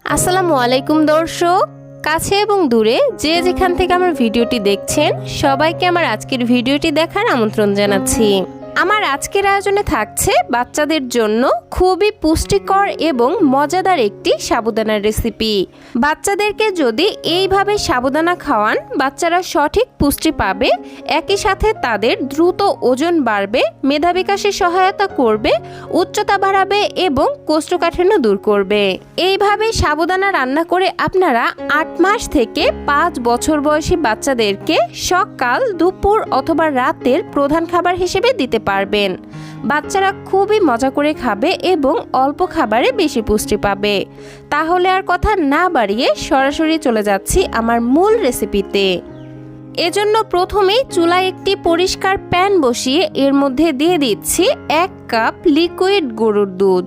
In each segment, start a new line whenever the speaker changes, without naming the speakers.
আসসালামু আলাইকুম দর্শক, কাছে এবং দূরে যে যেখান থেকে আমার ভিডিওটি দেখছেন সবাইকে আমার আজকের ভিডিওটি দেখার আমন্ত্রণ জানাচ্ছি। আমার আজকের আয়োজনে থাকছে বাচ্চাদের জন্য খুবই পুষ্টিকর এবং মজাদার একটি সাবুদানার রেসিপি। বাচ্চাদেরকে যদি এইভাবে সাবুদানা খাওয়ান, বাচ্চারা সঠিক পুষ্টি পাবে, একই সাথে তাদের দ্রুত ওজন বাড়বে, মেধা বিকাশে সহায়তা করবে, উচ্চতা বাড়াবে এবং কোষ্ঠকাঠিন্য দূর করবে। এইভাবে সাবুদানা রান্না করে আপনারা 8 মাস থেকে 5 বছর বয়সী বাচ্চাদেরকে সকাল, দুপুর অথবা রাতের প্রধান খাবার হিসেবে দিতে পারবেন। বাচ্চারা খুবই মজা করে খাবে এবং অল্প খাবারে বেশি পুষ্টি পাবে। তাহলে আর কথা না বাড়িয়ে সরাসরি চলে যাচ্ছি আমার মূল রেসিপিতে। এজন্য প্রথমেই চুলায় একটি পরিষ্কার প্যান বসিয়ে এর মধ্যে দিয়ে দিচ্ছি 1 কাপ লিকুইড গরুর দুধ।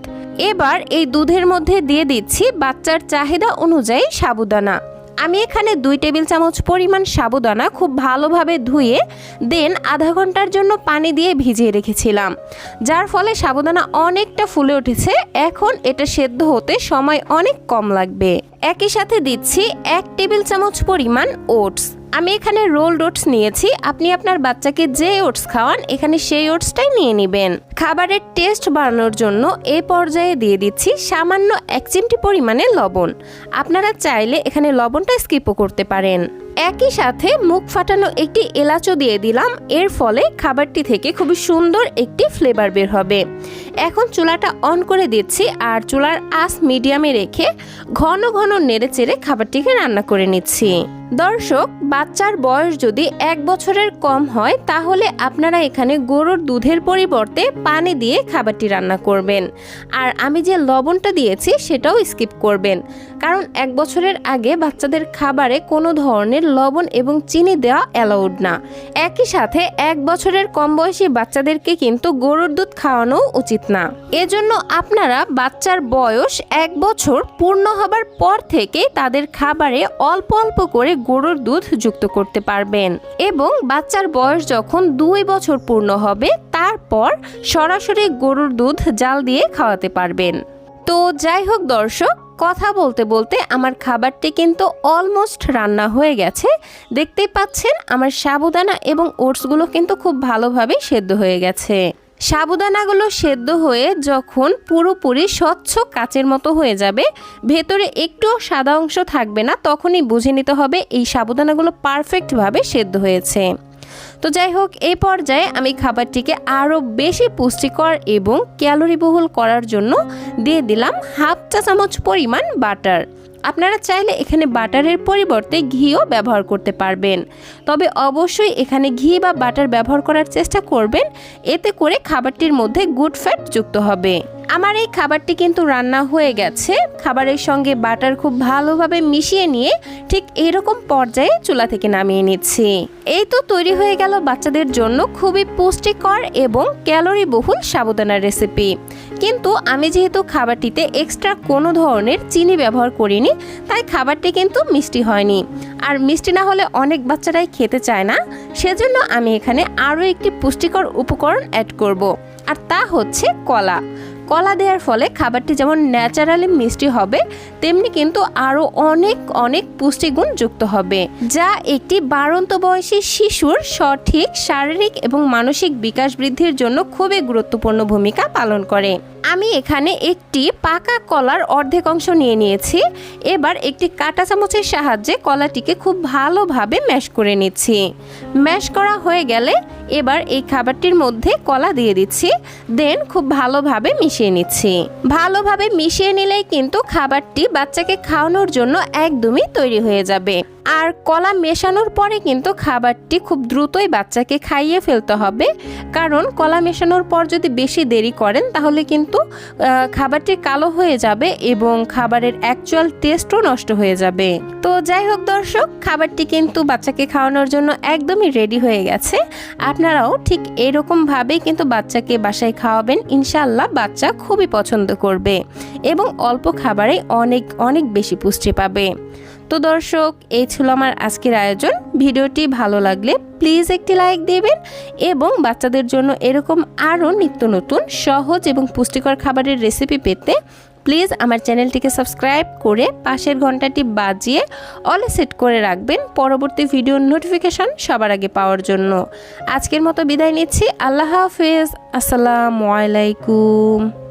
এবার এই দুধের মধ্যে দিয়ে দিচ্ছি বাচ্চার চাহিদা অনুযায়ী সাবুদানা। আমি এখানে 2 টেবিল চামচ পরিমাণ সাবুদানা খুব ভালোভাবে ধুয়ে দেন আধা ঘন্টার জন্য পানি দিয়ে ভিজিয়ে রেখেছিলাম, যার ফলে সাবুদানা অনেকটা ফুলে উঠেছে। এখন এটা সেদ্ধ হতে সময় অনেক কম লাগবে। একই সাথে দিচ্ছি 1 টেবিল চামচ পরিমাণ ওটস। আমি এখানে রোলড ওটস নিয়েছি, আপনি আপনার বাচ্চাকে যে ওটস খাওয়ান এখানে সেই ওটসটাই নিয়ে নেবেন। খাবারের টেস্ট বাড়ানোর জন্য এই পর্যায়ে দিয়ে দিচ্ছি সামান্য 1 চিমটি পরিমাণে লবণ। আপনারা চাইলে এখানে লবণটা স্কিপও করতে পারেন। একই সাথে মুখ ফাটানো একটি এলাচও দিয়ে দিলাম, এর ফলে খাবারটি থেকে খুবই সুন্দর একটি ফ্লেভার বের হবে। এখন চুলাটা অন করে দিচ্ছি আর চুলার আঁচ মিডিয়ামে রেখে ঘন ঘন নেড়েচেড়ে খাবারটিকে রান্না করে নিচ্ছি। দর্শক, বাচ্চার বয়স যদি 1 বছরের কম হয় তাহলে আপনারা এখানে গরুর দুধের পরিবর্তে পানি দিয়ে খাবারটি রান্না করবেন। আর আমি যে লবণটা দিয়েছি সেটাও স্কিপ করবেন, কারণ 1 বছরের আগে বাচ্চাদের খাবারে কোনো ধরনের লবণ এবং চিনি দেওয়া অ্যালাউড না। একই সাথে 1 বছরের কম বয়সী বাচ্চাদেরকে কিন্তু গরুর দুধ খাওয়ানো উচিত না। এজন্য আপনারা বাচ্চার বয়স 1 বছর পূর্ণ হবার পর থেকে তাদের খাবারে অল্প অল্প করে গরুর দুধ যুক্ত করতে পারবেন এবং বাচ্চার বয়স যখন 2 বছর পূর্ণ হবে তারপর সরাসরি গরুর দুধ জাল দিয়ে খাওয়াতে পারবেন। তো যাই হোক দর্শক, কথা বলতে বলতে আমার খাবারটি কিন্তু অলমোস্ট রান্না হয়ে গেছে। দেখতেই পাচ্ছেন আমার সাবুদানা এবং ওটসগুলো কিন্তু খুব ভালোভাবে সেদ্ধ হয়ে গেছে। সাবুদানাগুলো সেদ্ধ হয়ে যখন পুরোপুরি স্বচ্ছ কাচের মতো হয়ে যাবে, ভেতরে একটুও সাদা অংশ থাকবে না, তখনই বুঝে নিতে হবে এই সাবুদানাগুলো পারফেক্টভাবে সেদ্ধ হয়েছে। তো যাই হোক, এই পর্যায়ে আমি খাবারটিকে আরও বেশি পুষ্টিকর এবং ক্যালোরিবহুল করার জন্য দিয়ে দিলাম 1/2 চা চামচ পরিমাণ বাটার। আপনারা চাইলে এখানে বাটারের পরিবর্তে ঘিও ব্যবহার করতে পারবেন, তবে অবশ্যই এখানে ঘি বা বাটার ব্যবহার করার চেষ্টা করবেন, এতে করে খাবারটির মধ্যে গুড ফ্যাট যুক্ত হবে। আমার এই খাবারটি কিন্তু রান্না হয়ে গেছে। খাবারের সঙ্গে বাটার খুব ভালোভাবে মিশিয়ে নিয়ে ঠিক এইরকম পর্যায়ে চুলা থেকে নামিয়ে নিচ্ছি। এই তো তৈরি হয়ে গেল বাচ্চাদের জন্য খুবই পুষ্টিকর এবং ক্যালোরিবহুল সাবুদানার রেসিপি। কিন্তু আমি যেহেতু খাবারটিতে এক্সট্রা কোনো ধরনের চিনি ব্যবহার করিনি, তাই খাবারটি কিন্তু মিষ্টি হয়নি। আর মিষ্টি না হলে অনেক বাচ্চারাই খেতে চায় না, সেজন্য আমি এখানে আরও একটি পুষ্টিকর উপকরণ অ্যাড করব, আর তা হচ্ছে কলা। কলা দেওয়ার ফলে খাবারটি যেমন ন্যাচারালি মিষ্টি হবে, তেমনি কিন্তু আরও অনেক অনেক পুষ্টিগুণ যুক্ত হবে, যা একটি বাড়ন্ত বয়সী শিশুর সঠিক শারীরিক এবং মানসিক বিকাশ বৃদ্ধির জন্য খুবই গুরুত্বপূর্ণ ভূমিকা পালন করে। আমি এখানে একটি পাকা কলার অর্ধেক অংশ নিয়ে নিয়েছি। এবার একটি কাঁটা চামচের সাহায্যে কলাটিকে খুব ভালোভাবে ম্যাশ করে নিচ্ছি। ম্যাশ করা হয়ে গেলে এবার এই খাবারটির মধ্যে কলা দিয়ে দিচ্ছি, দেন খুব ভালোভাবে মিশিয়ে নিচ্ছি। ভালোভাবে মিশিয়ে নিলেই কিন্তু খাবারটি বাচ্চাকে খাওয়ানোর জন্য একদমই তৈরি হয়ে যাবে। আর কলা মেশানোর পরে কিন্তু খাবারটি খুব দ্রুতই বাচ্চাকে খাইয়ে ফেলতে হবে, কারণ কলা মেশানোর পর যদি বেশি দেরি করেন তাহলে কিন্তু খাবারটি কালো হয়ে যাবে এবং খাবারের অ্যাকচুয়াল টেস্টও নষ্ট হয়ে যাবে। তো যাই হোক দর্শক, খাবারটি কিন্তু বাচ্চাকে খাওয়ানোর জন্য একদমই রেডি হয়ে গেছে। আপনারাও ঠিক এরকমভাবেই কিন্তু বাচ্চাকে বাসায় খাওয়াবেন, ইনশাআল্লাহ বাচ্চা খুবই পছন্দ করবে এবং অল্প খাবারে অনেক অনেক বেশি পুষ্টি পাবে। তো দর্শক, এই ছিল আমার আজকের আয়োজন। ভিডিওটি ভালো লাগলে প্লিজ একটি লাইক দেবেন এবং বাচ্চাদের জন্য এরকম আরও নিত্য নতুন সহজ এবং পুষ্টিকর খাবারের রেসিপি পেতে প্লিজ আমার চ্যানেলটিকে সাবস্ক্রাইব করে পাশের ঘন্টাটি বাজিয়ে অলে সেট করে রাখবেন পরবর্তী ভিডিওর নোটিফিকেশন সবার আগে পাওয়ার জন্য। আজকের মতো বিদায় নিচ্ছি। আল্লাহ হাফেজ। আসসালামু আলাইকুম।